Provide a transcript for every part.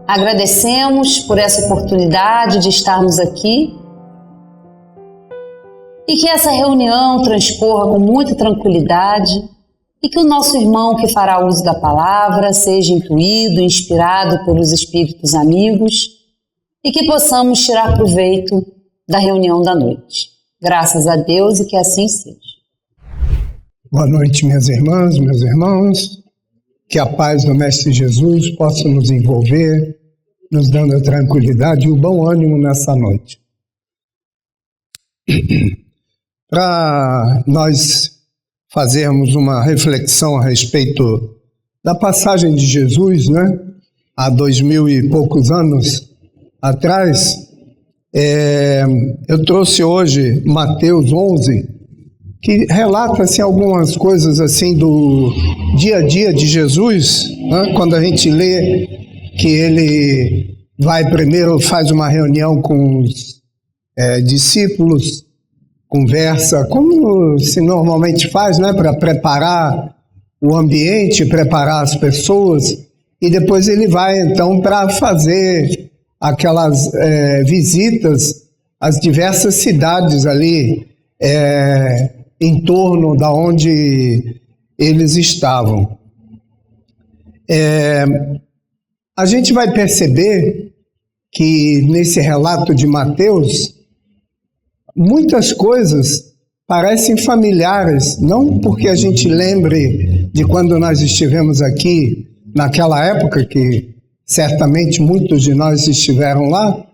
Agradecemos por essa oportunidade de estarmos aqui e que essa reunião transcorra com muita tranquilidade e que o nosso irmão que fará uso da palavra seja intuído, inspirado pelos espíritos amigos e que possamos tirar proveito da reunião da noite. Graças a Deus e que assim seja. Boa noite, minhas irmãs, meus irmãos. Que a paz do Mestre Jesus possa nos envolver, nos dando a tranquilidade e o bom ânimo nessa noite. Para nós fazermos uma reflexão a respeito da passagem de Jesus, né? Há 2000 e poucos anos atrás, eu trouxe hoje Mateus 11, que relata-se algumas coisas assim do dia a dia de Jesus, né? Quando a gente lê que ele vai primeiro, faz uma reunião com os discípulos, conversa, como se normalmente faz, né? Para preparar o ambiente, preparar as pessoas, e depois ele vai então para fazer aquelas visitas às diversas cidades ali, em torno da onde eles estavam. A gente vai perceber que nesse relato de Mateus, muitas coisas parecem familiares, não porque a gente lembre de quando nós estivemos aqui naquela época, que certamente muitos de nós estiveram lá,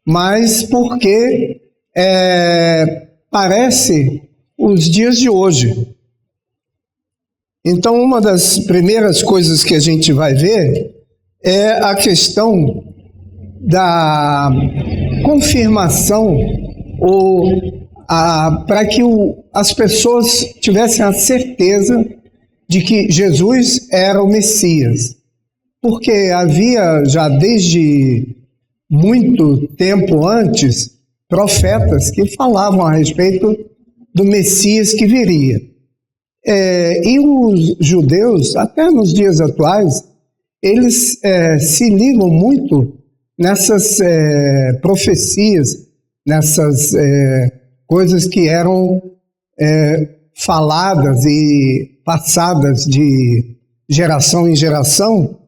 mas porque parece os dias de hoje. Então, uma das primeiras coisas que a gente vai ver é a questão da confirmação, ou para que as pessoas tivessem a certeza de que Jesus era o Messias. Porque havia já desde muito tempo antes profetas que falavam a respeito do Messias que viria. E os judeus, até nos dias atuais, eles se ligam muito nessas profecias, nessas coisas que eram faladas e passadas de geração em geração.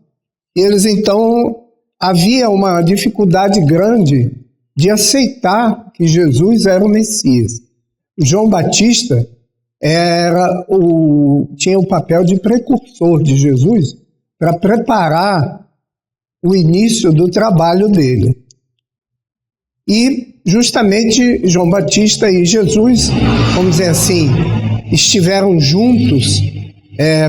Eles, então, havia uma dificuldade grande de aceitar que Jesus era o Messias. João Batista tinha o papel de precursor de Jesus para preparar o início do trabalho dele. E justamente João Batista e Jesus, vamos dizer assim, estiveram juntos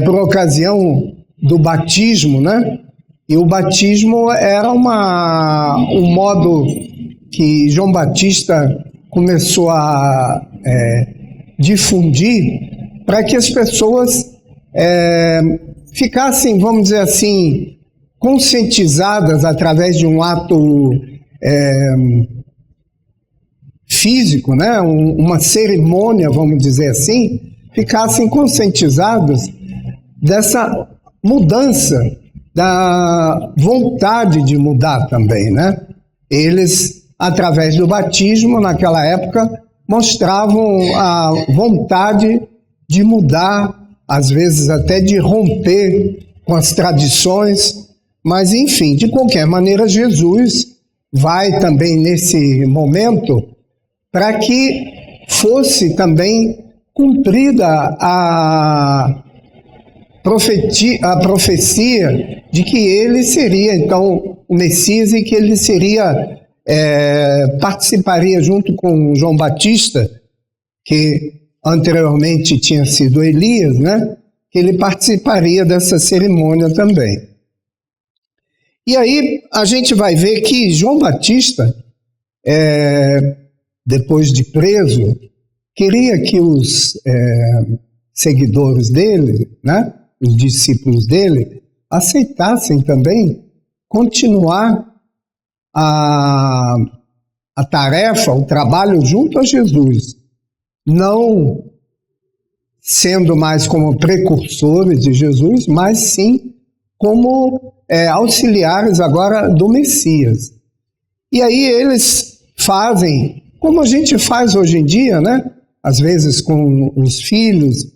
por ocasião do batismo, né? E o batismo era um modo que João Batista começou a difundir para que as pessoas ficassem, vamos dizer assim, conscientizadas através de um ato físico, né? Uma cerimônia, vamos dizer assim, ficassem conscientizadas dessa mudança, da vontade de mudar também, né? Eles, através do batismo, naquela época, mostravam a vontade de mudar, às vezes até de romper com as tradições, mas enfim, de qualquer maneira, Jesus vai também nesse momento para que fosse também cumprida a profecia de que ele seria então o Messias e que ele participaria junto com João Batista, que anteriormente tinha sido Elias, né? Que ele participaria dessa cerimônia também. E aí a gente vai ver que João Batista, depois de preso, queria que os seguidores dele, né? Os discípulos dele, aceitassem também continuar a tarefa, o trabalho junto a Jesus, não sendo mais como precursores de Jesus, mas sim como auxiliares agora do Messias. E aí eles fazem, como a gente faz hoje em dia, né? Às vezes com os filhos,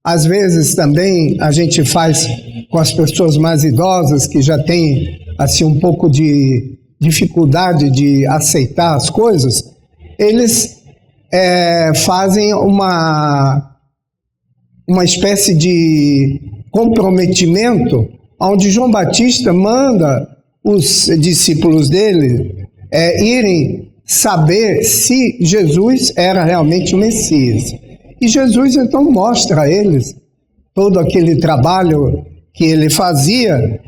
às vezes também a gente faz com as pessoas mais idosas que já têm assim um pouco de dificuldade de aceitar as coisas. Eles fazem uma espécie de comprometimento, onde João Batista manda os discípulos dele irem saber se Jesus era realmente o Messias. E Jesus então mostra a eles todo aquele trabalho que ele fazia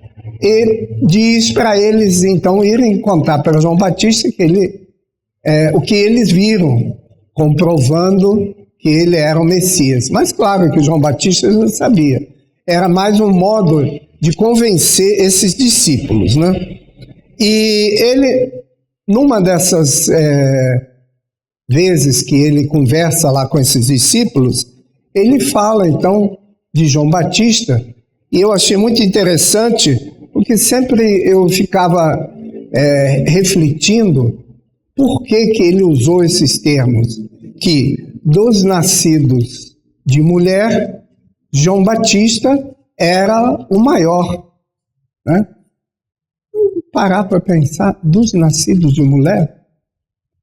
e diz para eles então irem contar para João Batista que o que eles viram, comprovando que ele era o Messias. Mas claro que João Batista não sabia. Era mais um modo de convencer esses discípulos, né? E ele, numa dessas vezes que ele conversa lá com esses discípulos, ele fala então de João Batista, e eu achei muito interessante, porque sempre eu ficava refletindo por que ele usou esses termos, que dos nascidos de mulher, João Batista era o maior, né? Parar para pensar, dos nascidos de mulher,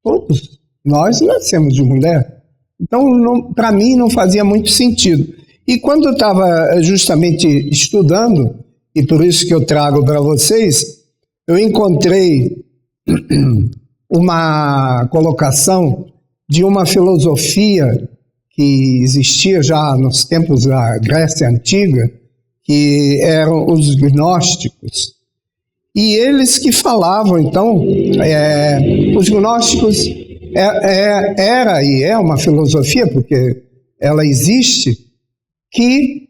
todos nós nascemos de mulher. Então, para mim, não fazia muito sentido. E quando eu estava justamente estudando, e por isso que eu trago para vocês, eu encontrei uma colocação de uma filosofia que existia já nos tempos da Grécia Antiga, que eram os gnósticos. E eles que falavam, então, os gnósticos era e é uma filosofia, porque ela existe, que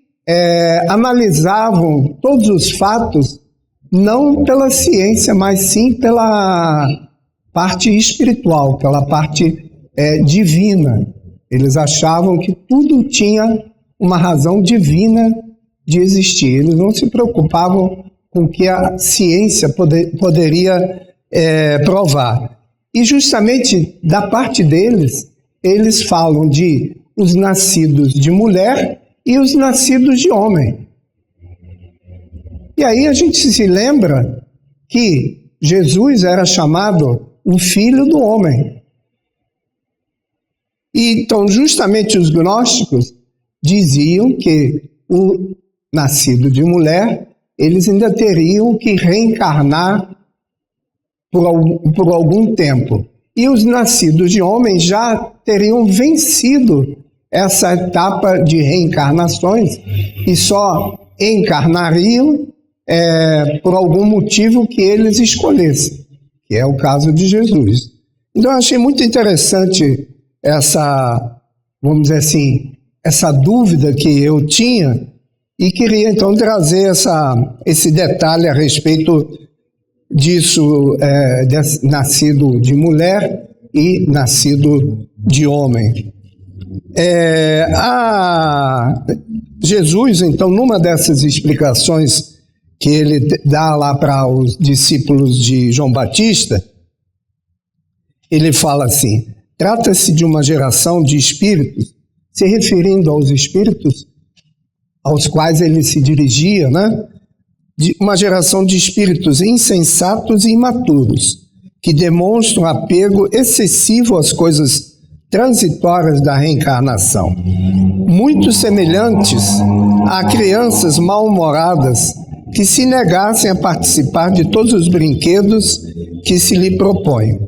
analisavam todos os fatos não pela ciência, mas sim pela parte espiritual, pela parte divina. Eles achavam que tudo tinha uma razão divina de existir. Eles não se preocupavam com o que a ciência poderia provar. E justamente da parte deles, eles falam de os nascidos de mulher e os nascidos de homem. E aí a gente se lembra que Jesus era chamado o Filho do Homem. E então justamente os gnósticos diziam que o nascido de mulher, eles ainda teriam que reencarnar por algum tempo. E os nascidos de homem já teriam vencido essa etapa de reencarnações e só encarnariam por algum motivo que eles escolhessem, que é o caso de Jesus. Então eu achei muito interessante essa, vamos dizer assim, essa dúvida que eu tinha e queria então trazer esse detalhe a respeito disso, nascido de mulher e nascido de homem. Jesus, então, numa dessas explicações que ele dá lá para os discípulos de João Batista, ele fala assim: trata-se de uma geração de espíritos, se referindo aos espíritos aos quais ele se dirigia, né? De uma geração de espíritos insensatos e imaturos, que demonstram apego excessivo às coisas transitórias da reencarnação, muito semelhantes a crianças mal-humoradas que se negassem a participar de todos os brinquedos que se lhe propõem.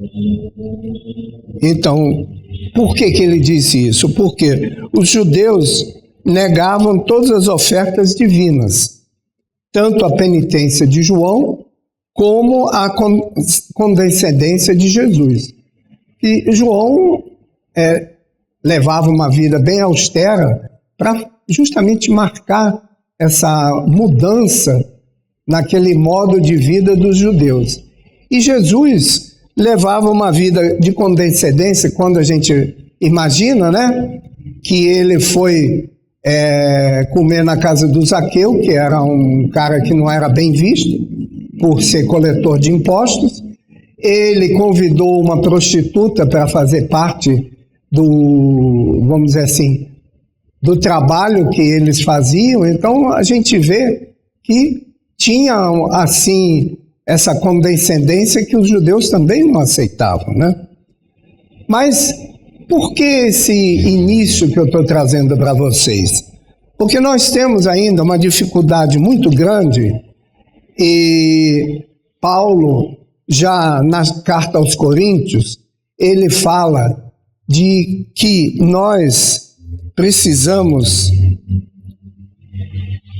Então, por que ele disse isso? Porque os judeus negavam todas as ofertas divinas, tanto a penitência de João como a condescendência de Jesus. E João levava uma vida bem austera para justamente marcar essa mudança naquele modo de vida dos judeus. E Jesus levava uma vida de condescendência, quando a gente imagina, né, que ele foi comer na casa do Zaqueu, que era um cara que não era bem visto por ser coletor de impostos. Ele convidou uma prostituta para fazer parte do, vamos dizer assim, do trabalho que eles faziam. Então a gente vê que tinha assim essa condescendência que os judeus também não aceitavam, né? Mas por que esse início que eu estou trazendo para vocês? Porque nós temos ainda uma dificuldade muito grande, e Paulo, já na carta aos Coríntios, ele fala de que nós precisamos,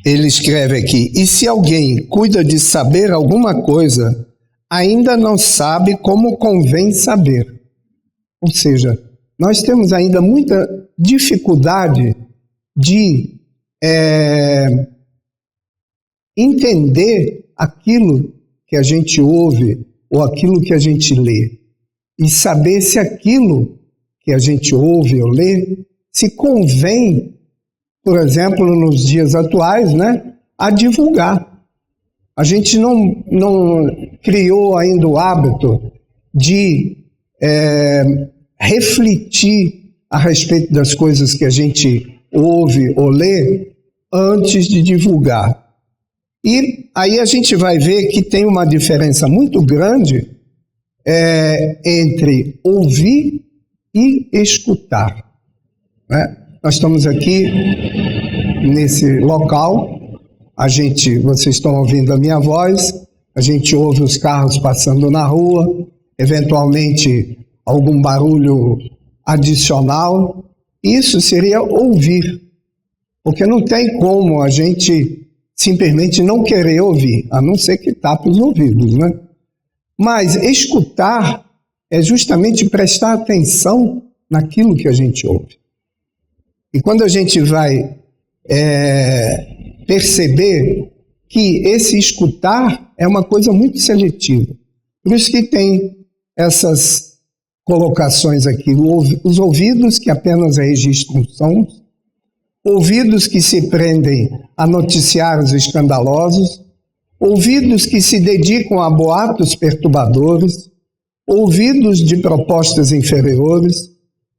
ele escreve aqui, e se alguém cuida de saber alguma coisa, ainda não sabe como convém saber. Ou seja, nós temos ainda muita dificuldade de entender aquilo que a gente ouve ou aquilo que a gente lê, e saber se aquilo que a gente ouve ou lê se convém, por exemplo, nos dias atuais, né, a divulgar. A gente não criou ainda o hábito de refletir a respeito das coisas que a gente ouve ou lê antes de divulgar. E aí a gente vai ver que tem uma diferença muito grande entre ouvir e escutar, né? Nós estamos aqui nesse local, vocês estão ouvindo a minha voz, a gente ouve os carros passando na rua, eventualmente algum barulho adicional. Isso seria ouvir, porque não tem como a gente simplesmente não querer ouvir, a não ser que tape os ouvidos, né? Mas escutar é justamente prestar atenção naquilo que a gente ouve. E quando a gente vai perceber que esse escutar é uma coisa muito seletiva. Por isso que tem essas colocações aqui, os ouvidos que apenas registram sons, ouvidos que se prendem a noticiários escandalosos, ouvidos que se dedicam a boatos perturbadores, ouvidos de propostas inferiores,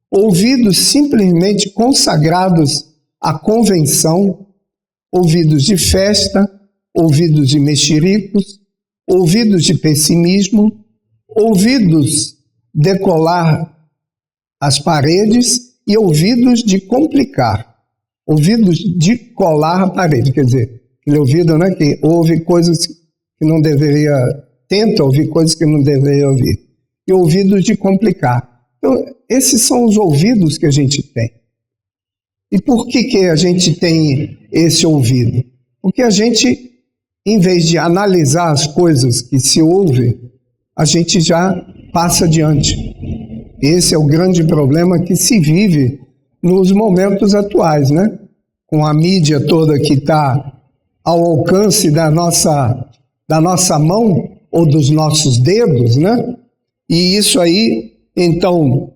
ouvidos simplesmente consagrados à convenção, ouvidos de festa, ouvidos de mexericos, ouvidos de pessimismo, ouvidos decolar as paredes e ouvidos de complicar. Ouvidos de colar a parede, quer dizer, aquele ouvido, né, que ouve coisas que não deveria, tenta ouvir coisas que não deveria ouvir. E ouvidos de complicar. Então, esses são os ouvidos que a gente tem. E por que a gente tem esse ouvido? Porque a gente, em vez de analisar as coisas que se ouve, a gente já passa adiante. Esse é o grande problema que se vive nos momentos atuais, né? Com a mídia toda que está ao alcance da nossa mão ou dos nossos dedos, né? E isso aí, então,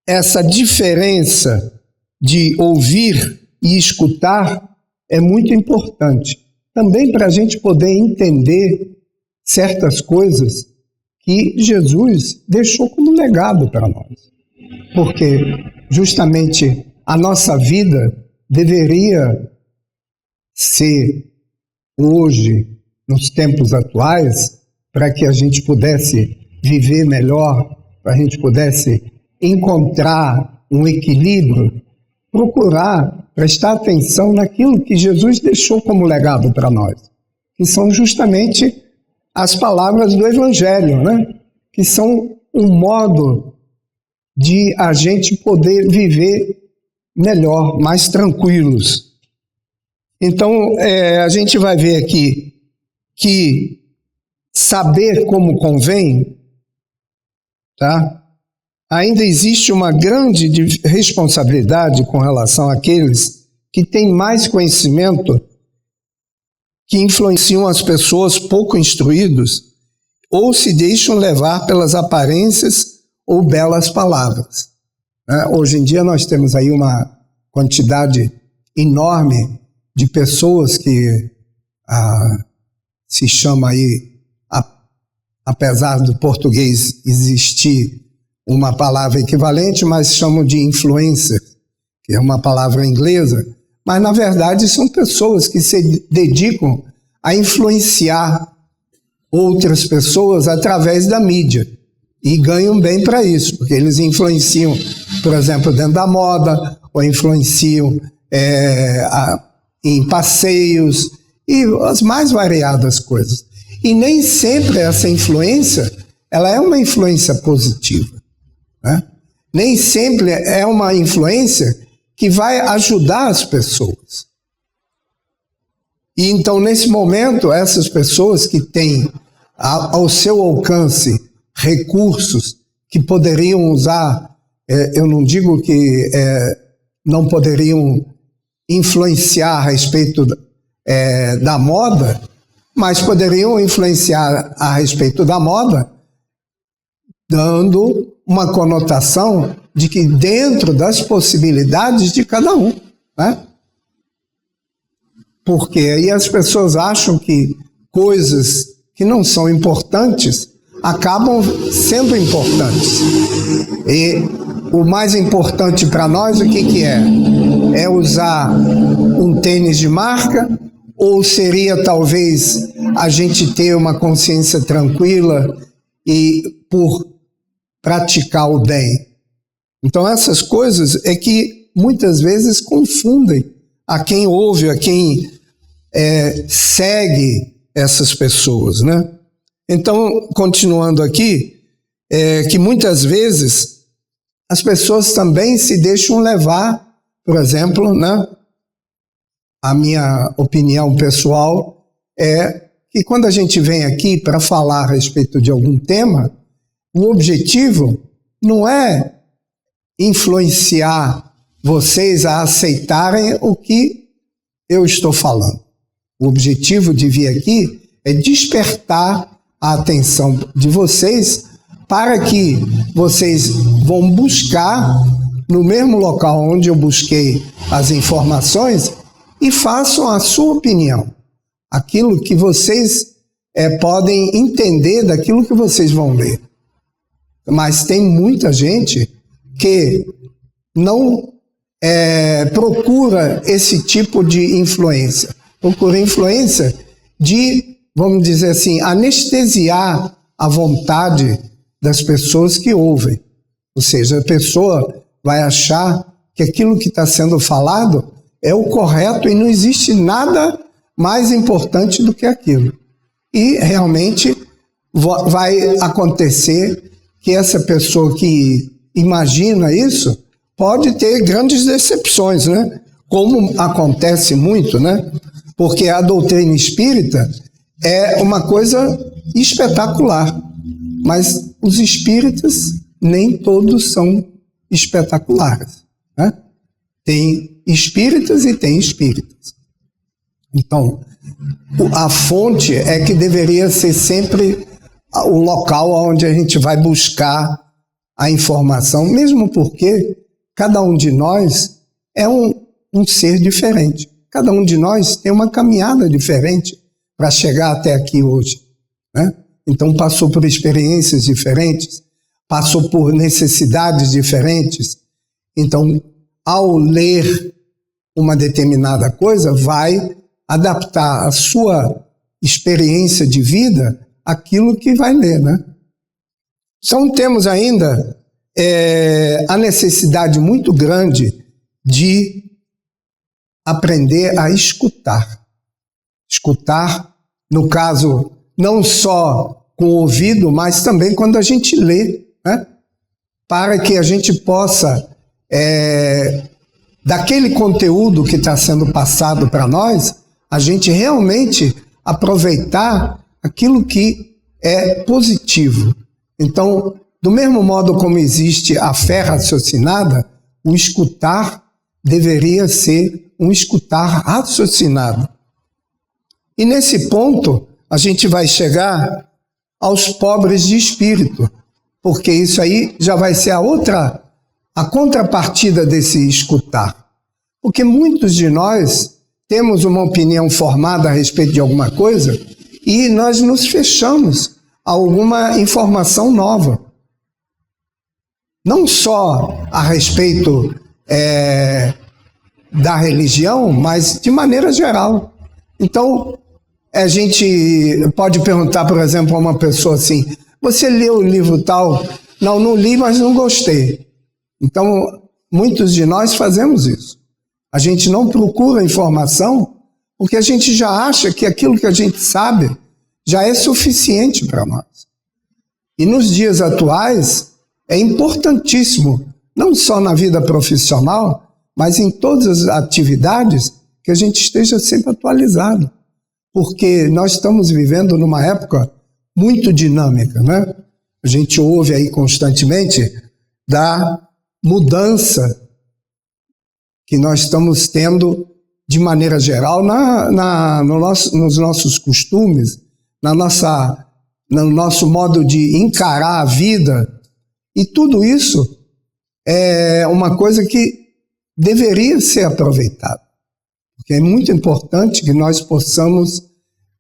essa diferença de ouvir e escutar é muito importante. Também para a gente poder entender certas coisas que Jesus deixou como legado para nós. Porque justamente a nossa vida deveria ser hoje, nos tempos atuais, para que a gente pudesse viver melhor, para a gente pudesse encontrar um equilíbrio, procurar prestar atenção naquilo que Jesus deixou como legado para nós, que são justamente as palavras do Evangelho, né? Que são um modo de a gente poder viver melhor, mais tranquilos. Então, a gente vai ver aqui que saber como convém, tá? Ainda existe uma grande responsabilidade com relação àqueles que têm mais conhecimento, que influenciam as pessoas pouco instruídas ou se deixam levar pelas aparências ou belas palavras. Hoje em dia nós temos aí uma quantidade enorme de pessoas que se chama aí, apesar do português existir uma palavra equivalente, mas chamam de influencer, que é uma palavra inglesa, mas na verdade são pessoas que se dedicam a influenciar outras pessoas através da mídia e ganham bem para isso, porque eles influenciam, por exemplo, dentro da moda, ou influenciam em passeios e as mais variadas coisas. E nem sempre essa influência, ela é uma influência positiva, né? Nem sempre é uma influência que vai ajudar as pessoas. E então, nesse momento, essas pessoas que têm ao seu alcance recursos que poderiam usar, eu não digo que não poderiam influenciar a respeito da moda, mas poderiam influenciar a respeito da moda, dando uma conotação de que dentro das possibilidades de cada um, né? Porque aí as pessoas acham que coisas que não são importantes acabam sendo importantes. E o mais importante para nós, o que é? É usar um tênis de marca, ou seria talvez a gente ter uma consciência tranquila e por praticar o bem? Então essas coisas é que muitas vezes confundem a quem ouve, a quem segue essas pessoas, né? Então, continuando aqui, que muitas vezes as pessoas também se deixam levar, por exemplo, né? A minha opinião pessoal é que quando a gente vem aqui para falar a respeito de algum tema, o objetivo não é influenciar vocês a aceitarem o que eu estou falando. O objetivo de vir aqui é despertar a atenção de vocês para que vocês vão buscar no mesmo local onde eu busquei as informações e façam a sua opinião, aquilo que vocês podem entender daquilo que vocês vão ler. Mas tem muita gente que não procura esse tipo de influência. Procura influência de, vamos dizer assim, anestesiar a vontade das pessoas que ouvem. Ou seja, a pessoa vai achar que aquilo que está sendo falado é o correto e não existe nada mais importante do que aquilo. E realmente vai acontecer que essa pessoa que imagina isso pode ter grandes decepções, né? Como acontece muito, né? Porque a doutrina espírita é uma coisa espetacular, mas os espíritas nem todos são espetaculares, né? Tem espíritas e tem espíritas. Então, a fonte é que deveria ser sempre o local onde a gente vai buscar a informação, mesmo porque cada um de nós é um ser diferente. Cada um de nós tem uma caminhada diferente para chegar até aqui hoje, né? Então passou por experiências diferentes, passou por necessidades diferentes. Então, ao ler uma determinada coisa, vai adaptar a sua experiência de vida àquilo que vai ler, né? Então temos ainda a necessidade muito grande de aprender a escutar. Escutar, no caso, não só com o ouvido, mas também quando a gente lê, né? Para que a gente possa, daquele conteúdo que está sendo passado para nós, a gente realmente aproveitar aquilo que é positivo. Então, do mesmo modo como existe a fé raciocinada, o escutar deveria ser um escutar raciocinado. E nesse ponto, a gente vai chegar aos pobres de espírito, porque isso aí já vai ser a contrapartida desse escutar. Porque muitos de nós temos uma opinião formada a respeito de alguma coisa e nós nos fechamos a alguma informação nova. Não só a respeito da religião, mas de maneira geral. Então, a gente pode perguntar, por exemplo, a uma pessoa assim: você leu o livro tal? Não, não li, mas não gostei. Então, muitos de nós fazemos isso. A gente não procura informação porque a gente já acha que aquilo que a gente sabe já é suficiente para nós. E nos dias atuais é importantíssimo, não só na vida profissional, mas em todas as atividades, que a gente esteja sempre atualizado. Porque nós estamos vivendo numa época muito dinâmica, né? A gente ouve aí constantemente da mudança que nós estamos tendo de maneira geral nos nossos costumes, no nosso modo de encarar a vida. E tudo isso é uma coisa que deveria ser aproveitada. Porque é muito importante que nós possamos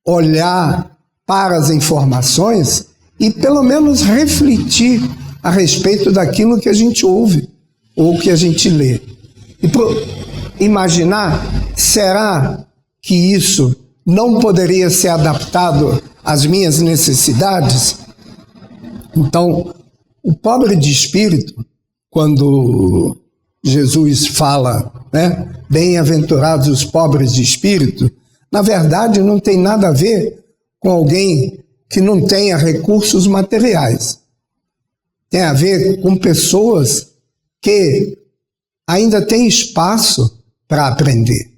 olhar para as informações e pelo menos refletir a respeito daquilo que a gente ouve ou que a gente lê. E imaginar, será que isso não poderia ser adaptado às minhas necessidades? Então, o pobre de espírito, quando Jesus fala, né, bem-aventurados os pobres de espírito, na verdade não tem nada a ver com alguém que não tenha recursos materiais. Tem a ver com pessoas que ainda têm espaço para aprender.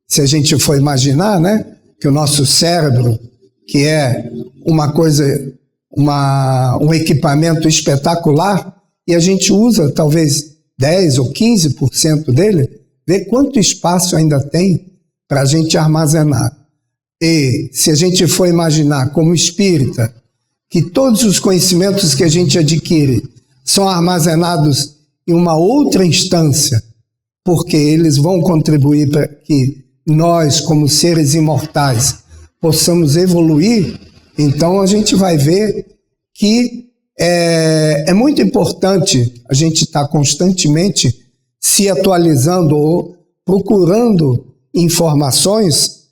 Se a gente for imaginar, né, que o nosso cérebro, que é uma coisa, um equipamento espetacular, e a gente usa talvez 10 ou 15% dele, vê quanto espaço ainda tem para a gente armazenar. E se a gente for imaginar como espírita, que todos os conhecimentos que a gente adquire são armazenados em uma outra instância, porque eles vão contribuir para que nós, como seres imortais, possamos evoluir, então a gente vai ver que é muito importante a gente estar constantemente se atualizando ou procurando informações,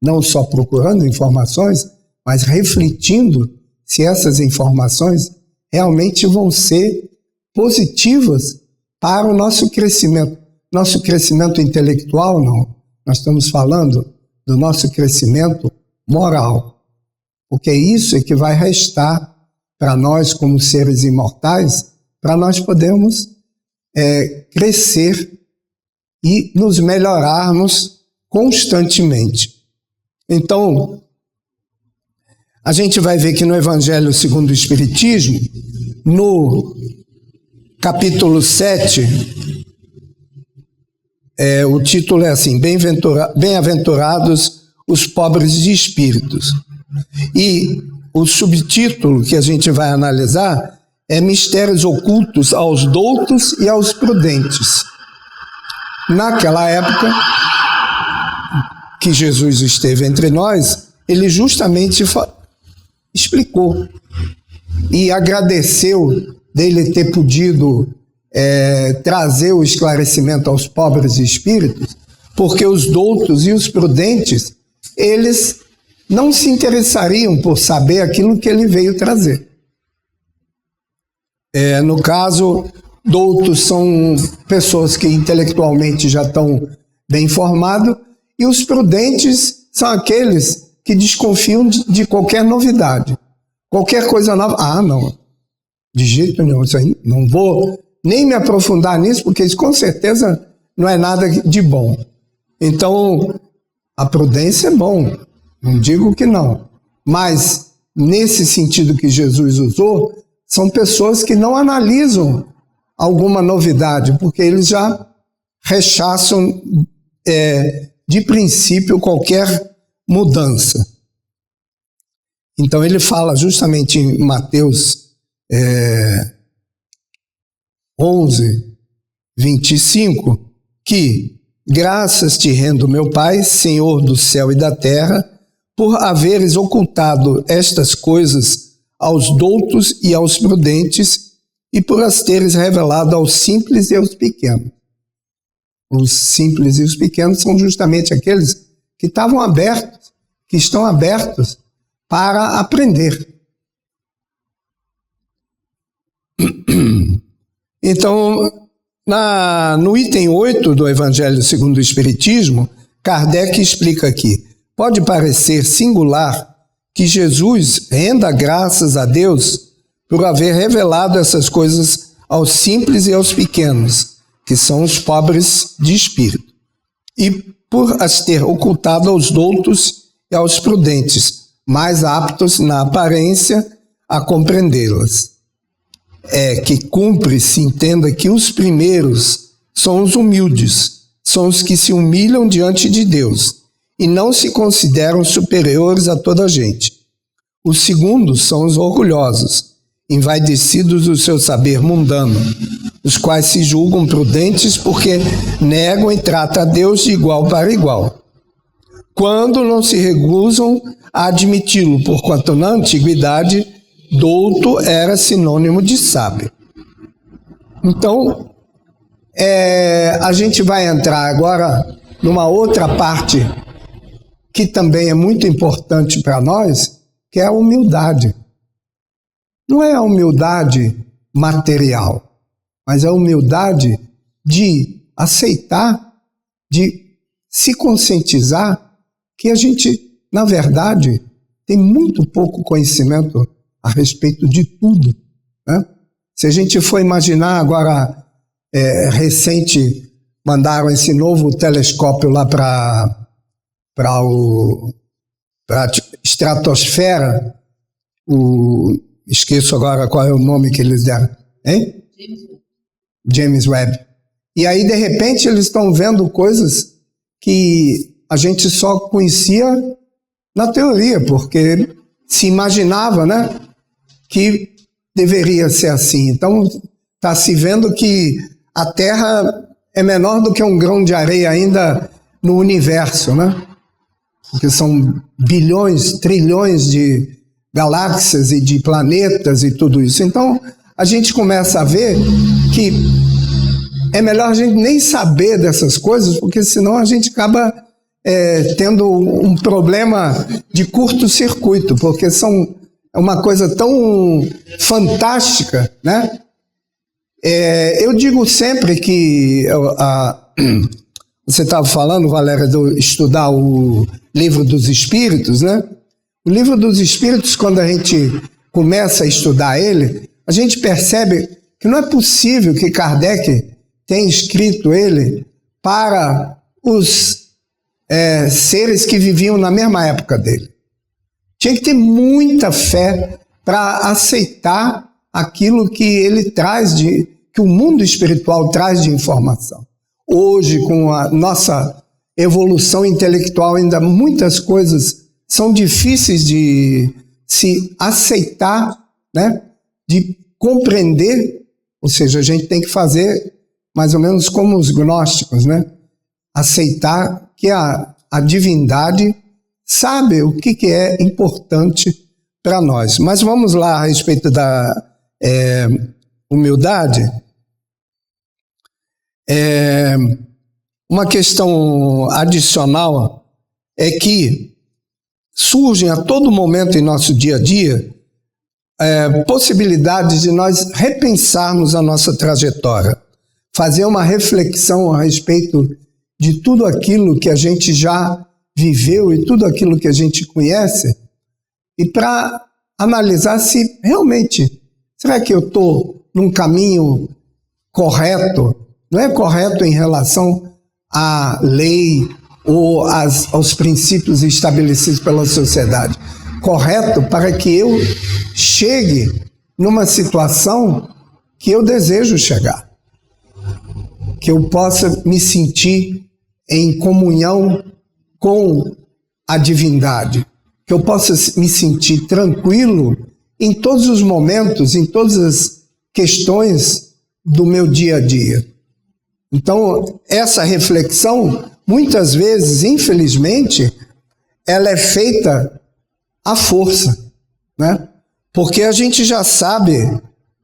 não só procurando informações, mas refletindo se essas informações realmente vão ser positivas para o nosso crescimento. Nosso crescimento intelectual, não. Nós estamos falando do nosso crescimento moral. Porque isso é que vai restar para nós, como seres imortais, para nós podermos crescer e nos melhorarmos constantemente. Então, a gente vai ver que no Evangelho segundo o Espiritismo, no capítulo 7, o título é assim: Bem-aventurados os pobres de espíritos. E o subtítulo que a gente vai analisar é Mistérios ocultos aos doutos e aos prudentes. Naquela época que Jesus esteve entre nós, ele justamente explicou e agradeceu dele ter podido trazer o esclarecimento aos pobres de espíritos, porque os doutos e os prudentes, eles não se interessariam por saber aquilo que ele veio trazer. No caso, doutos são pessoas que intelectualmente já estão bem informados, e os prudentes são aqueles que desconfiam de qualquer novidade. Qualquer coisa nova, não, de jeito nenhum, isso aí, não vou nem me aprofundar nisso, porque isso com certeza não é nada de bom. Então, a prudência é bom, não digo que não, mas nesse sentido que Jesus usou, são pessoas que não analisam alguma novidade, porque eles já rechaçam de princípio qualquer mudança. Então ele fala justamente em Mateus 11, 25, que graças te rendo, meu Pai, Senhor do céu e da terra, por haveres ocultado estas coisas aos doutos e aos prudentes, e por as teres revelado aos simples e aos pequenos. Os simples e os pequenos são justamente aqueles que estavam abertos, que estão abertos para aprender. Então, no item 8 do Evangelho segundo o Espiritismo, Kardec explica aqui: pode parecer singular que Jesus renda graças a Deus por haver revelado essas coisas aos simples e aos pequenos, que são os pobres de espírito, e por as ter ocultado aos doutos e aos prudentes, mais aptos na aparência a compreendê-las. É que cumpre-se entenda que os primeiros são os humildes, são os que se humilham diante de Deus e não se consideram superiores a toda a gente. Os segundos são os orgulhosos, envaidecidos do seu saber mundano, os quais se julgam prudentes porque negam e tratam a Deus de igual para igual, quando não se recusam a admiti-lo, porquanto na antiguidade douto era sinônimo de sábio. Então, a gente vai entrar agora numa outra parte que também é muito importante para nós, que é a humildade. Não é a humildade material, mas a humildade de aceitar, de se conscientizar que a gente, na verdade, tem muito pouco conhecimento a respeito de tudo, né? Se a gente for imaginar agora, recente, mandaram esse novo telescópio lá para a estratosfera, esqueço agora qual é o nome que eles deram, hein? James Webb. E aí, de repente, eles estão vendo coisas que a gente só conhecia na teoria, porque se imaginava, né, que deveria ser assim. Então, está se vendo que a Terra é menor do que um grão de areia ainda no universo, né? Porque são bilhões, trilhões de galáxias e de planetas e tudo isso. Então, a gente começa a ver que é melhor a gente nem saber dessas coisas, porque senão a gente acaba tendo um problema de curto-circuito, porque é uma coisa tão fantástica, né? Eu digo sempre que você estava falando, Valéria, de estudar o Livro dos Espíritos, né? O Livro dos Espíritos, quando a gente começa a estudar ele, a gente percebe que não é possível que Kardec tenha escrito ele para os seres que viviam na mesma época dele. Tinha que ter muita fé para aceitar aquilo que ele traz, que o mundo espiritual traz de informação. Hoje, com a nossa evolução intelectual, ainda muitas coisas são difíceis de se aceitar, né? De compreender, ou seja, a gente tem que fazer mais ou menos como os gnósticos, né? Aceitar que a divindade sabe o que é importante para nós. Mas vamos lá a respeito da humildade. Uma questão adicional é que surgem a todo momento em nosso dia a dia possibilidades de nós repensarmos a nossa trajetória, fazer uma reflexão a respeito de tudo aquilo que a gente já viveu e tudo aquilo que a gente conhece, e para analisar se realmente, será que eu estou num caminho correto? Não é correto em relação à lei ou aos princípios estabelecidos pela sociedade. Correto para que eu chegue numa situação que eu desejo chegar. Que eu possa me sentir em comunhão com a divindade. Que eu possa me sentir tranquilo em todos os momentos, em todas as questões do meu dia a dia. Então, essa reflexão, muitas vezes, infelizmente, ela é feita à força, né? Porque a gente já sabe,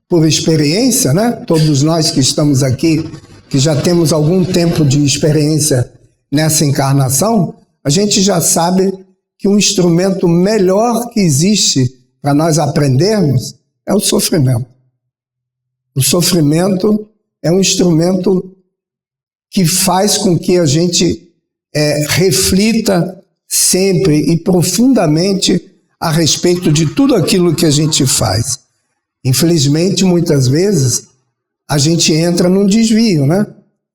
por experiência, né? Todos nós que estamos aqui, que já temos algum tempo de experiência nessa encarnação, a gente já sabe que um instrumento melhor que existe para nós aprendermos é o sofrimento. O sofrimento é um instrumento que faz com que a gente reflita sempre e profundamente a respeito de tudo aquilo que a gente faz. Infelizmente, muitas vezes, a gente entra num desvio, né?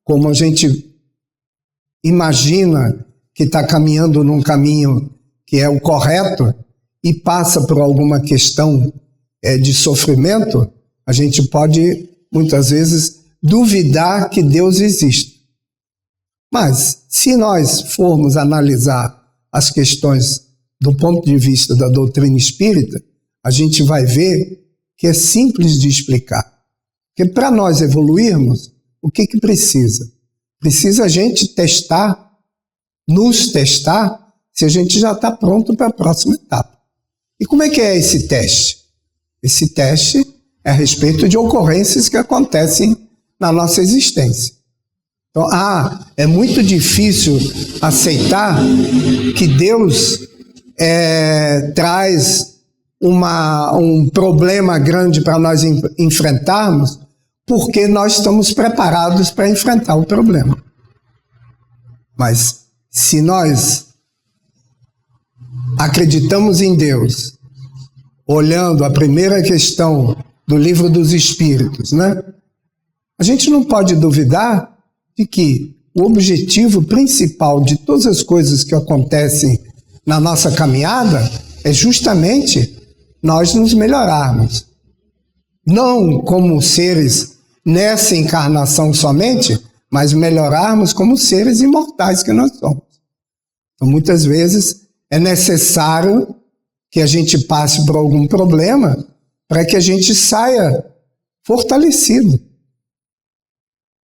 Como a gente imagina que está caminhando num caminho que é o correto e passa por alguma questão de sofrimento, a gente pode, muitas vezes, duvidar que Deus existe. Mas, se nós formos analisar as questões do ponto de vista da doutrina espírita, a gente vai ver que é simples de explicar. Porque para nós evoluirmos, o que precisa? Precisa a gente testar, nos testar, se a gente já está pronto para a próxima etapa. E como é que é esse teste? Esse teste é a respeito de ocorrências que acontecem na nossa existência. Então, é muito difícil aceitar que Deus traz um problema grande para nós enfrentarmos, porque nós estamos preparados para enfrentar o problema. Mas se nós acreditamos em Deus, olhando a primeira questão do Livro dos Espíritos, né? A gente não pode duvidar de que o objetivo principal de todas as coisas que acontecem na nossa caminhada é justamente nós nos melhorarmos. Não como seres nessa encarnação somente, mas melhorarmos como seres imortais que nós somos. Então, muitas vezes é necessário que a gente passe por algum problema para que a gente saia fortalecido.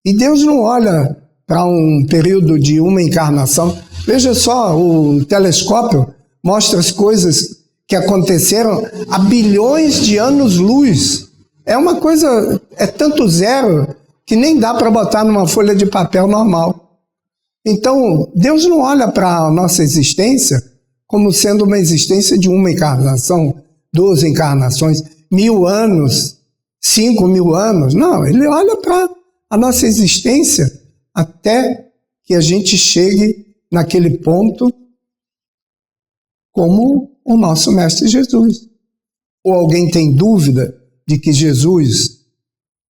E Deus não olha para um período de uma encarnação. Veja só, o telescópio mostra as coisas que aconteceram há bilhões de anos-luz. É uma coisa, é tanto zero que nem dá para botar numa folha de papel normal. Então, Deus não olha para a nossa existência como sendo uma existência de uma encarnação, 2 encarnações, 1000 anos, 5.000 anos. Não, Ele olha para a nossa existência até que a gente chegue naquele ponto como o nosso Mestre Jesus. Ou alguém tem dúvida de que Jesus,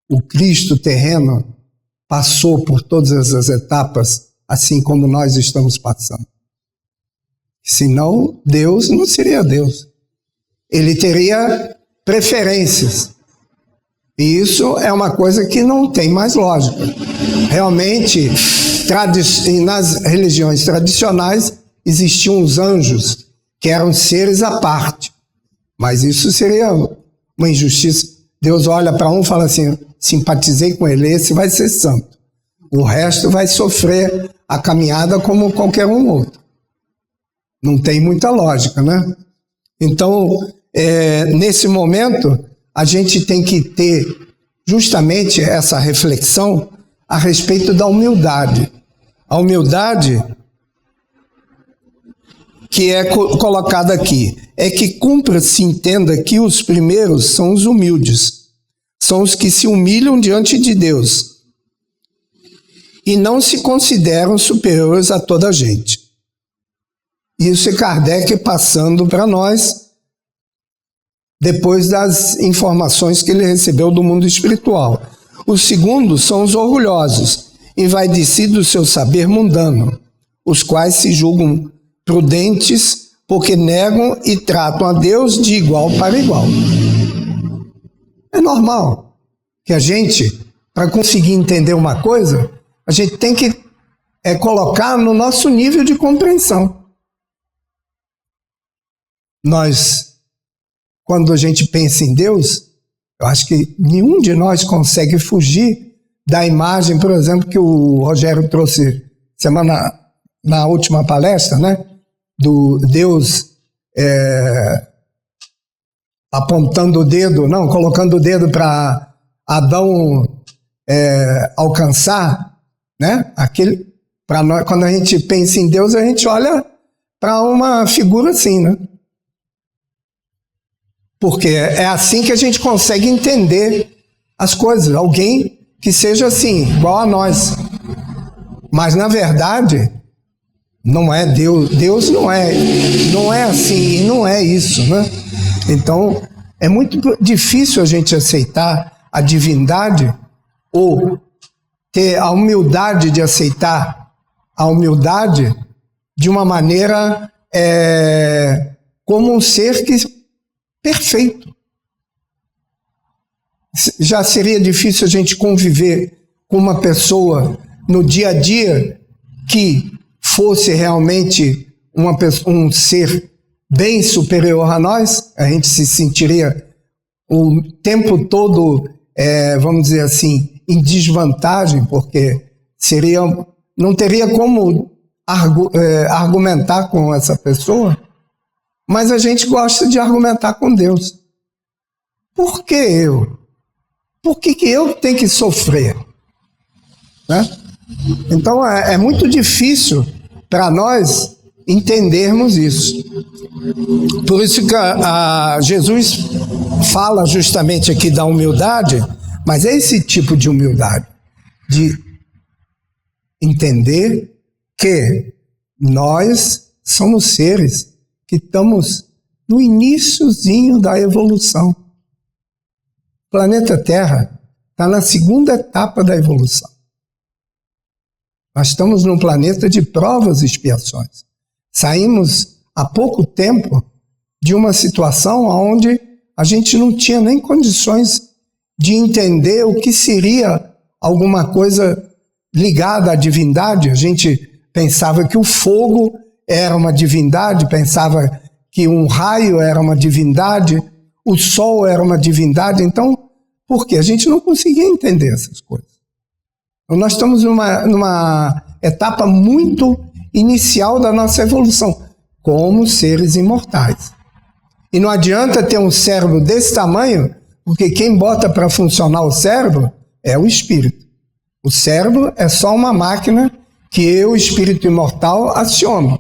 o Cristo terreno, passou por todas as etapas, assim como nós estamos passando? Senão, Deus não seria Deus. Ele teria preferências. E isso é uma coisa que não tem mais lógica. Realmente, nas religiões tradicionais, existiam os anjos, que eram seres à parte. Mas isso seria uma injustiça. Deus olha para um e fala assim: simpatizei com ele, esse vai ser santo. O resto vai sofrer a caminhada como qualquer um outro. Não tem muita lógica, né? Então, nesse momento, a gente tem que ter justamente essa reflexão a respeito da humildade. A humildade que é colocada aqui é que cumpra-se entenda que os primeiros são os humildes, são os que se humilham diante de Deus e não se consideram superiores a toda a gente. Isso é Kardec passando para nós depois das informações que ele recebeu do mundo espiritual. Os segundos são os orgulhosos, envaidecidos do seu saber mundano, os quais se julgam prudentes porque negam e tratam a Deus de igual para igual. É normal que a gente, para conseguir entender uma coisa, a gente tem que colocar no nosso nível de compreensão. Nós, quando a gente pensa em Deus, eu acho que nenhum de nós consegue fugir da imagem, por exemplo, que o Rogério trouxe na última palestra, né? Do Deus apontando o dedo, não, colocando o dedo para Adão alcançar, né? Para nós, quando a gente pensa em Deus, a gente olha para uma figura assim, né? Porque é assim que a gente consegue entender as coisas. Alguém que seja assim, igual a nós. Mas, na verdade, não é Deus. Deus não é assim, e não é isso, né? Então, é muito difícil a gente aceitar a divindade ou ter a humildade de aceitar a humildade de uma maneira como um ser perfeito. Já seria difícil a gente conviver com uma pessoa no dia a dia que fosse realmente um ser bem superior a nós. A gente se sentiria o tempo todo, vamos dizer assim, em desvantagem, porque não teria como argumentar com essa pessoa. Mas a gente gosta de argumentar com Deus. Por que eu? Por que eu tenho que sofrer? Né? Então é muito difícil para nós entendermos isso. Por isso que Jesus fala justamente aqui da humildade, mas é esse tipo de humildade, de entender que nós somos seres que estamos no iniciozinho da evolução. O planeta Terra está na segunda etapa da evolução. Nós estamos num planeta de provas e expiações. Saímos há pouco tempo de uma situação onde a gente não tinha nem condições de entender o que seria alguma coisa ligada à divindade. A gente pensava que o fogo era uma divindade, pensava que um raio era uma divindade, o sol era uma divindade. Então, por quê? A gente não conseguia entender essas coisas. Então, nós estamos numa etapa muito inicial da nossa evolução, como seres imortais. E não adianta ter um cérebro desse tamanho, porque quem bota para funcionar o cérebro é o espírito. O cérebro é só uma máquina que eu, espírito imortal, aciono.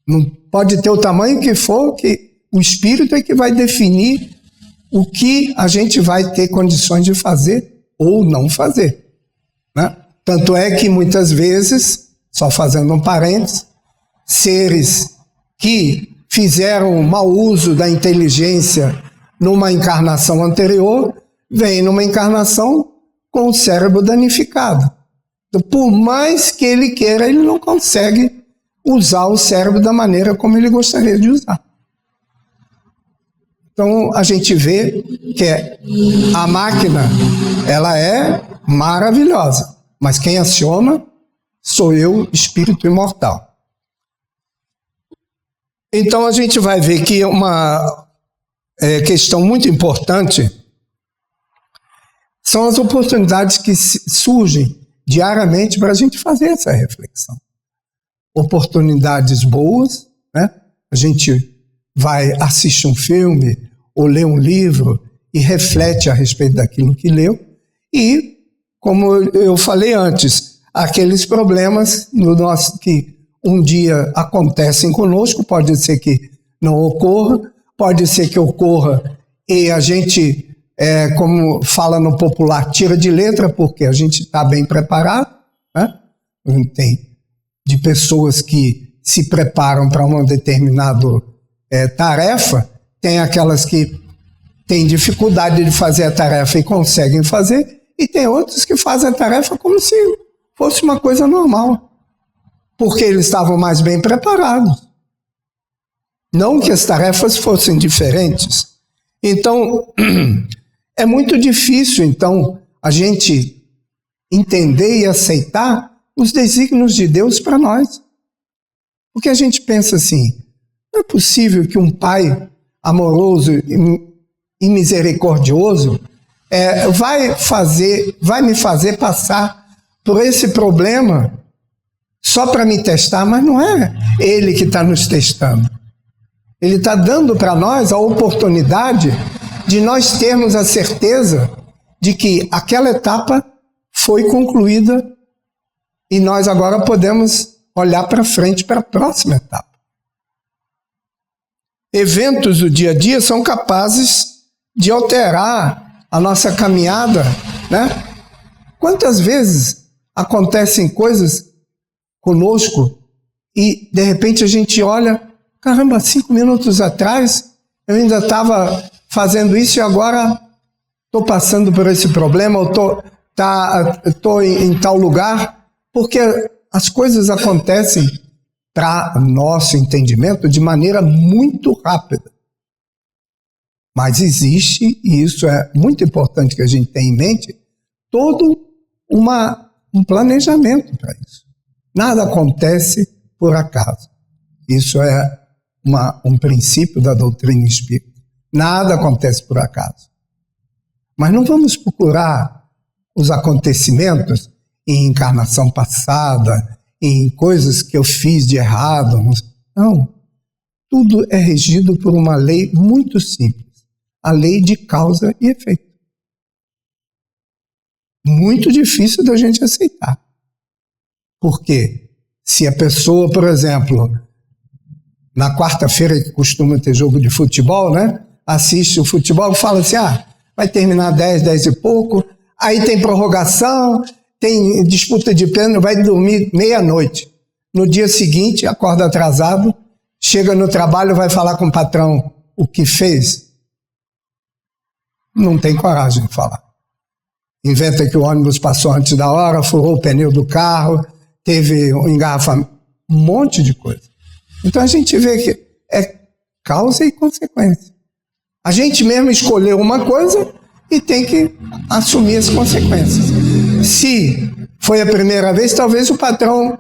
Não pode ter o tamanho que for, que o espírito é que vai definir o que a gente vai ter condições de fazer ou não fazer. Né? Tanto é que muitas vezes, só fazendo um parênteses, seres que fizeram mau uso da inteligência numa encarnação anterior, vêm numa encarnação com o cérebro danificado. Então, por mais que ele queira, ele não consegue usar o cérebro da maneira como ele gostaria de usar. Então, a gente vê que a máquina, ela é maravilhosa, mas quem aciona sou eu, espírito imortal. Então, a gente vai ver que uma questão muito importante são as oportunidades que surgem diariamente para a gente fazer essa reflexão. Oportunidades boas, né? A gente vai assistir um filme ou lê um livro e reflete a respeito daquilo que leu. E, como eu falei antes, aqueles problemas que um dia acontecem conosco, pode ser que não ocorra, pode ser que ocorra e a gente, como fala no popular, tira de letra, porque a gente está bem preparado, né? Tem de pessoas que se preparam para uma determinada tarefa, tem aquelas que têm dificuldade de fazer a tarefa e conseguem fazer, e tem outros que fazem a tarefa como se fosse uma coisa normal, porque eles estavam mais bem preparados. Não que as tarefas fossem diferentes. Então, é muito difícil, então, a gente entender e aceitar os desígnios de Deus para nós. Porque a gente pensa assim, não é possível que um pai amoroso e misericordioso vai me fazer passar por esse problema só para me testar, mas não é Ele que está nos testando. Ele está dando para nós a oportunidade de nós termos a certeza de que aquela etapa foi concluída e nós agora podemos olhar para frente para a próxima etapa. Eventos do dia a dia são capazes de alterar a nossa caminhada, né? Quantas vezes acontecem coisas conosco e de repente a gente olha, caramba, 5 minutos atrás eu ainda estava fazendo isso e agora estou passando por esse problema, ou estou em tal lugar, porque as coisas acontecem, para nosso entendimento, de maneira muito rápida. Mas existe, e isso é muito importante que a gente tenha em mente, todo um planejamento para isso. Nada acontece por acaso. Isso é um princípio da doutrina espírita. Nada acontece por acaso. Mas não vamos procurar os acontecimentos em encarnação passada, em coisas que eu fiz de errado. Não. Tudo é regido por uma lei muito simples. A lei de causa e efeito. Muito difícil da gente aceitar. Porque se a pessoa, por exemplo, na quarta-feira que costuma ter jogo de futebol, né? Assiste o futebol e fala assim, vai terminar 10 e pouco, aí tem prorrogação, tem disputa de pênalti, vai dormir meia-noite. No dia seguinte, acorda atrasado, chega no trabalho, vai falar com o patrão o que fez. Não tem coragem de falar. Inventa que o ônibus passou antes da hora, furou o pneu do carro, teve um engarrafamento, um monte de coisa. Então a gente vê que é causa e consequência. A gente mesmo escolheu uma coisa e tem que assumir as consequências. Se foi a primeira vez, talvez o patrão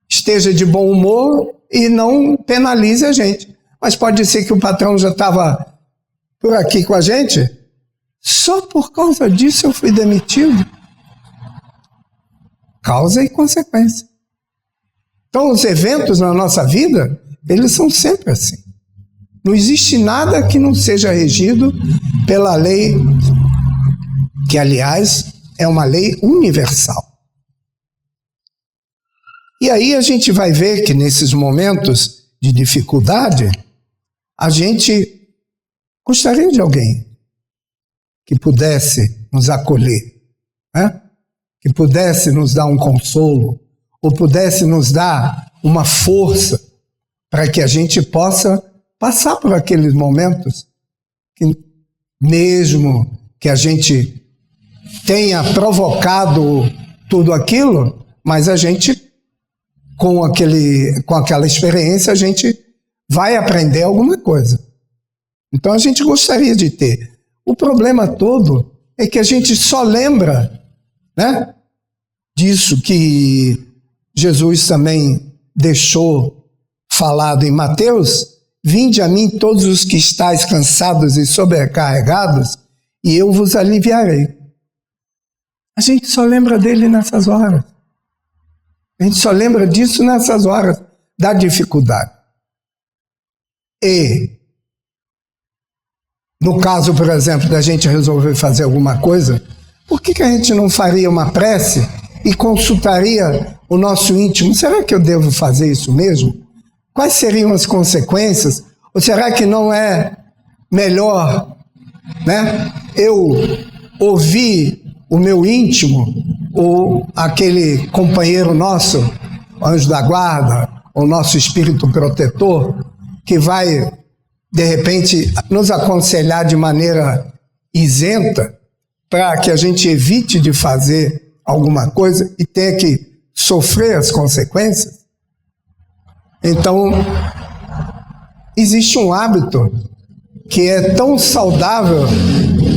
esteja de bom humor e não penalize a gente. Mas pode ser que o patrão já estava por aqui com a gente. Só por causa disso eu fui demitido. Causa e consequência. Então os eventos na nossa vida, eles são sempre assim. Não existe nada que não seja regido pela lei, que aliás é uma lei universal. E aí a gente vai ver que nesses momentos de dificuldade, a gente gostaria de alguém que pudesse nos acolher, né? Que pudesse nos dar um consolo, ou pudesse nos dar uma força para que a gente possa passar por aqueles momentos que, mesmo que a gente tenha provocado tudo aquilo, mas a gente, com aquela experiência, a gente vai aprender alguma coisa. Então a gente gostaria de ter. O problema todo é que a gente só lembra, né, disso que Jesus também deixou falado em Mateus: vinde a mim todos os que estáis cansados e sobrecarregados, e eu vos aliviarei. A gente só lembra dele nessas horas. A gente só lembra disso nessas horas da dificuldade. E, no caso, por exemplo, da gente resolver fazer alguma coisa, por que a gente não faria uma prece e consultaria o nosso íntimo? Será que eu devo fazer isso mesmo? Quais seriam as consequências? Ou será que não é melhor, né, eu ouvir o meu íntimo, ou aquele companheiro nosso, anjo da guarda, o nosso espírito protetor, que vai, de repente, nos aconselhar de maneira isenta, para que a gente evite de fazer alguma coisa e tenha que sofrer as consequências? Então, existe um hábito que é tão saudável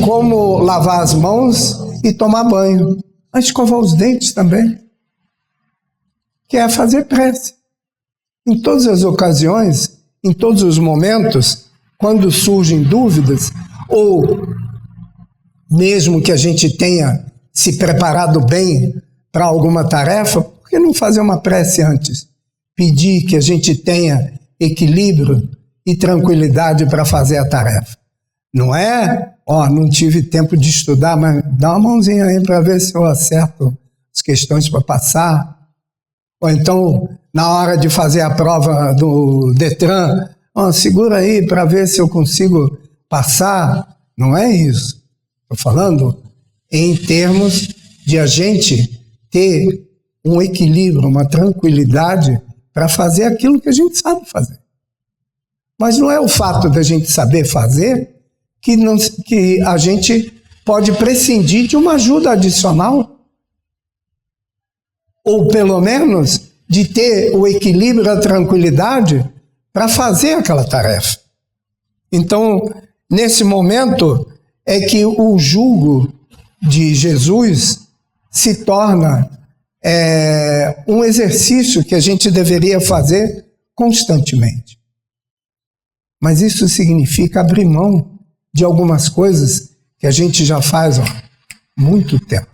como lavar as mãos e tomar banho. A escovar os dentes também, que é fazer prece. Em todas as ocasiões, em todos os momentos, quando surgem dúvidas ou mesmo que a gente tenha se preparado bem para alguma tarefa, por que não fazer uma prece antes? Pedir que a gente tenha equilíbrio e tranquilidade para fazer a tarefa. Não é, não tive tempo de estudar, mas dá uma mãozinha aí para ver se eu acerto as questões para passar. Ou então, na hora de fazer a prova do Detran, segura aí para ver se eu consigo passar. Não é isso. Estou falando em termos de a gente ter um equilíbrio, uma tranquilidade para fazer aquilo que a gente sabe fazer. Mas não é o fato da gente saber fazer que a gente pode prescindir de uma ajuda adicional. Ou pelo menos de ter o equilíbrio, a tranquilidade para fazer aquela tarefa. Então, nesse momento é que o jugo de Jesus se torna um exercício que a gente deveria fazer constantemente. Mas isso significa abrir mão de algumas coisas que a gente já faz há muito tempo.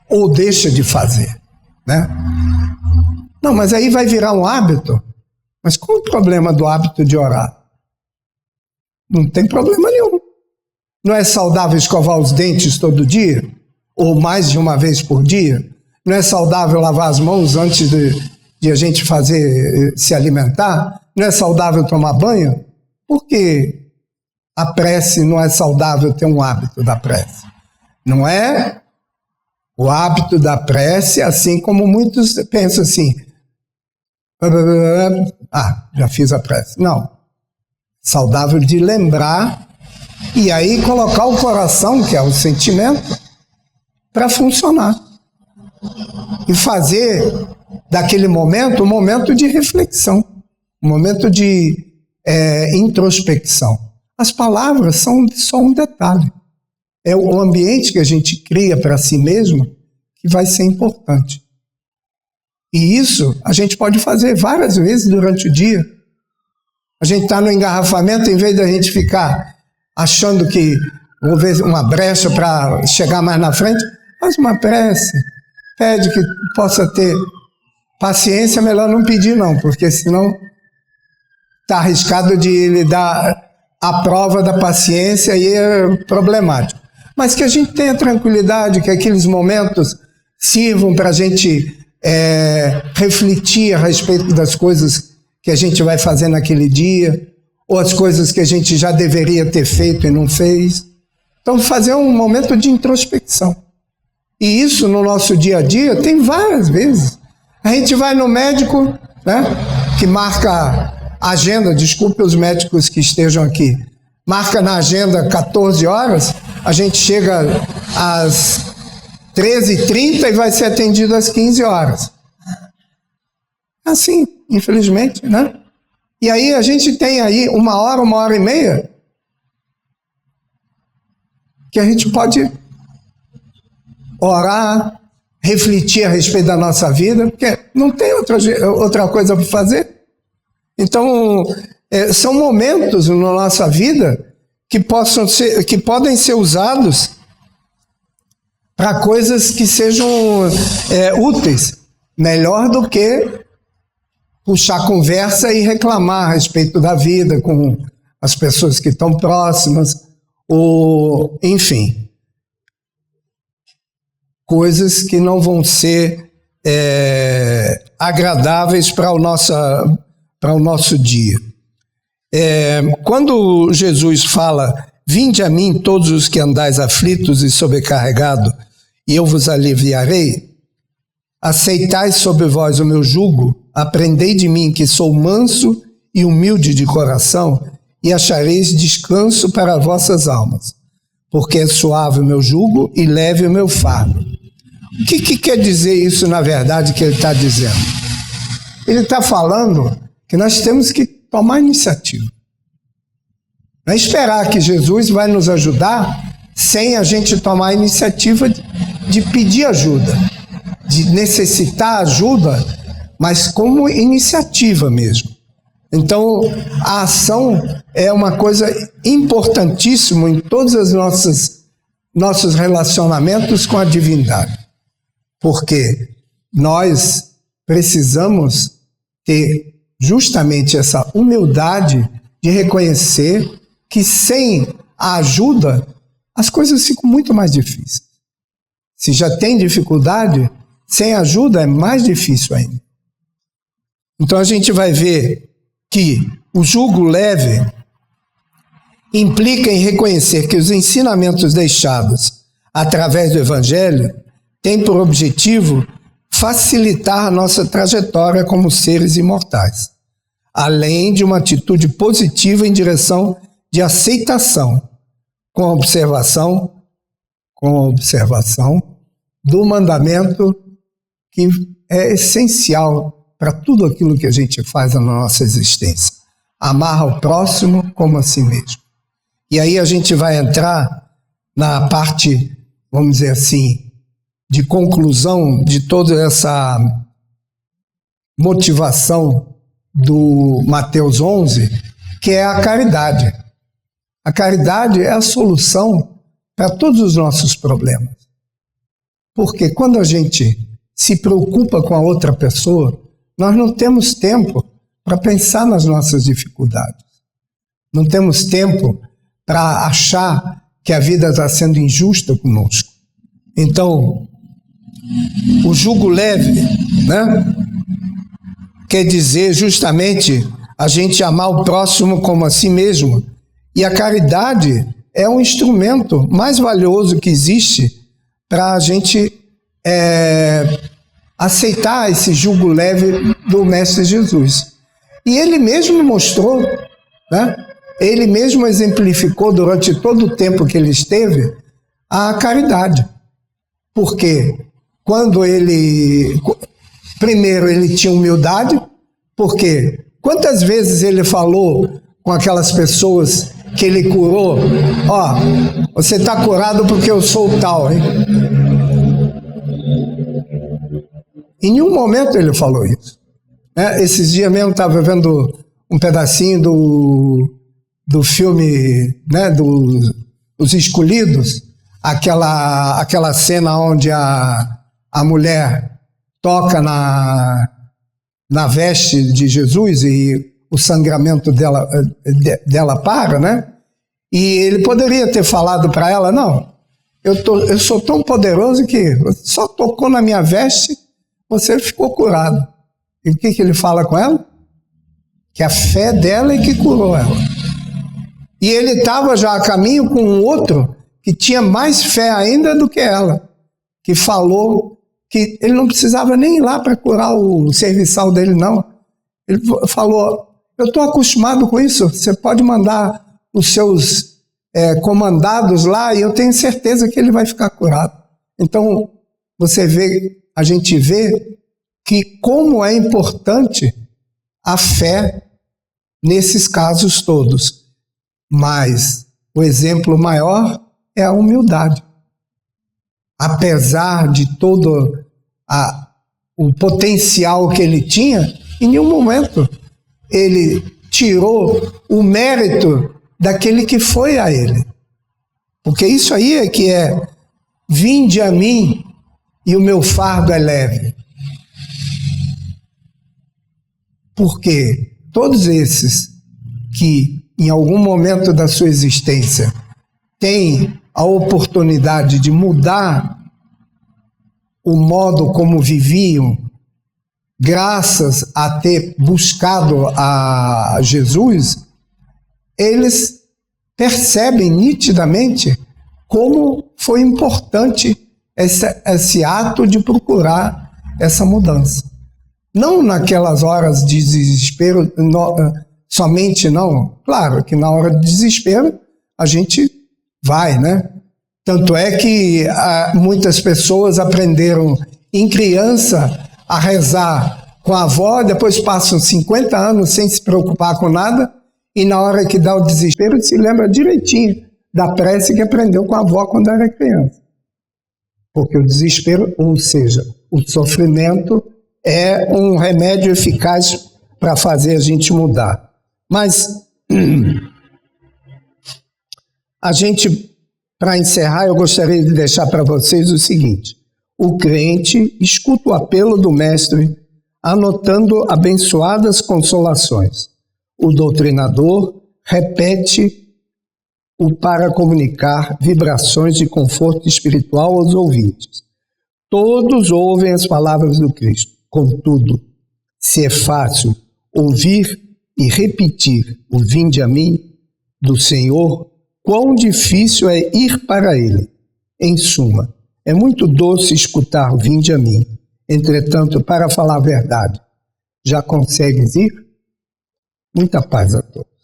Ou deixa de fazer, né? Não, mas aí vai virar um hábito. Mas qual o problema do hábito de orar? Não tem problema nenhum. Não é saudável escovar os dentes todo dia? Ou mais de uma vez por dia? Não é saudável lavar as mãos antes de a gente se alimentar? Não é saudável tomar banho? Por que a prece não é saudável ter um hábito da prece? Não é o hábito da prece, assim como muitos pensam assim, já fiz a prece. Não. Saudável de lembrar e aí colocar o coração, que é o sentimento, para funcionar. E fazer daquele momento um momento de reflexão, um momento de introspecção. As palavras são só um detalhe. É o ambiente que a gente cria para si mesmo que vai ser importante. E isso a gente pode fazer várias vezes durante o dia. A gente está no engarrafamento, em vez da gente ficar achando que vou ver uma brecha para chegar mais na frente, faz uma prece, pede que possa ter paciência, melhor não pedir não, porque senão está arriscado de lhe dar a prova da paciência e é problemático. Mas que a gente tenha tranquilidade, que aqueles momentos sirvam para a gente refletir a respeito das coisas que a gente vai fazer naquele dia, ou as coisas que a gente já deveria ter feito e não fez. Então, fazer um momento de introspecção. E isso no nosso dia a dia tem várias vezes. A gente vai no médico, né, que marca a agenda, desculpe os médicos que estejam aqui, marca na agenda 14 horas, a gente chega às 13h30 e vai ser atendido às 15 horas. Assim, infelizmente, né? E aí a gente tem aí 1 hora e meia que a gente pode orar, refletir a respeito da nossa vida, porque não tem outra coisa para fazer. Então, são momentos na nossa vida que podem ser usados para coisas que sejam úteis, melhor do que puxar conversa e reclamar a respeito da vida com as pessoas que estão próximas, ou, enfim, coisas que não vão ser agradáveis para o nosso dia. Quando Jesus fala, vinde a mim todos os que andais aflitos e sobrecarregados, e eu vos aliviarei, aceitai sobre vós o meu jugo, aprendei de mim que sou manso e humilde de coração, e achareis descanso para vossas almas, porque é suave o meu jugo e leve o meu fardo. O que quer dizer isso, na verdade, que ele está dizendo? Ele está falando que nós temos que tomar iniciativa. Não é esperar que Jesus vai nos ajudar sem a gente tomar a iniciativa de pedir ajuda, de necessitar ajuda, mas como iniciativa mesmo. Então, a ação é uma coisa importantíssima em todas as nossas nossos relacionamentos com a divindade. Porque nós precisamos ter justamente essa humildade de reconhecer que sem a ajuda as coisas ficam muito mais difíceis. Se já tem dificuldade, sem ajuda é mais difícil ainda. Então a gente vai ver que o jugo leve implica em reconhecer que os ensinamentos deixados através do Evangelho têm por objetivo facilitar a nossa trajetória como seres imortais, além de uma atitude positiva em direção de aceitação, com a observação do mandamento que é essencial para tudo aquilo que a gente faz na nossa existência. Amar ao próximo como a si mesmo. E aí a gente vai entrar na parte, vamos dizer assim, de conclusão de toda essa motivação do Mateus 11, que é a caridade. A caridade é a solução para todos os nossos problemas. Porque quando a gente se preocupa com a outra pessoa, nós não temos tempo para pensar nas nossas dificuldades. Não temos tempo para achar que a vida está sendo injusta conosco. Então, o jugo leve, né, quer dizer justamente a gente amar o próximo como a si mesmo. E a caridade é um instrumento mais valioso que existe para a gente aceitar esse jugo leve do Mestre Jesus. E ele mesmo mostrou, né? Ele mesmo exemplificou durante todo o tempo que ele esteve a caridade. Porque primeiro ele tinha humildade, porque quantas vezes ele falou com aquelas pessoas que ele curou, ó, você está curado porque eu sou tal, hein? Em nenhum momento ele falou isso. Esses dias mesmo estava vendo um pedacinho do filme, né, dos Escolhidos, aquela cena onde a mulher toca na veste de Jesus e o sangramento dela para, né? E ele poderia ter falado para ela, não, eu sou tão poderoso que só tocou na minha veste, você ficou curado. E o que ele fala com ela? Que a fé dela é que curou ela. E ele estava já a caminho com um outro que tinha mais fé ainda do que ela, que falou que ele não precisava nem ir lá para curar o serviçal dele, não. Ele falou, eu estou acostumado com isso, você pode mandar os seus comandados lá e eu tenho certeza que ele vai ficar curado. Então, a gente vê que como é importante a fé nesses casos todos. Mas o exemplo maior é a humildade. Apesar de todo o potencial que ele tinha, em nenhum momento ele tirou o mérito daquele que foi a ele. Porque isso aí é que é: vinde a mim e o meu fardo é leve. Porque todos esses que em algum momento da sua existência têm a oportunidade de mudar o modo como viviam, graças a ter buscado a Jesus, eles percebem nitidamente como foi importante esse ato de procurar essa mudança. Não naquelas horas de desespero, somente não. Claro que na hora de desespero a gente vai, né? Tanto é que muitas pessoas aprenderam em criança a rezar com a avó, depois passam 50 anos sem se preocupar com nada, e na hora que dá o desespero se lembra direitinho da prece que aprendeu com a avó quando era criança. Porque o desespero, ou seja, o sofrimento, é um remédio eficaz para fazer a gente mudar. Mas a gente para encerrar, eu gostaria de deixar para vocês o seguinte: o crente escuta o apelo do Mestre, anotando abençoadas consolações. O doutrinador repete-o para comunicar vibrações de conforto espiritual aos ouvintes. Todos ouvem as palavras do Cristo. Contudo, se é fácil ouvir e repetir o vinde a mim do Senhor, quão difícil é ir para ele. Em suma, é muito doce escutar o vinde a mim. Entretanto, para falar a verdade, já consegues ir? Muita paz a todos.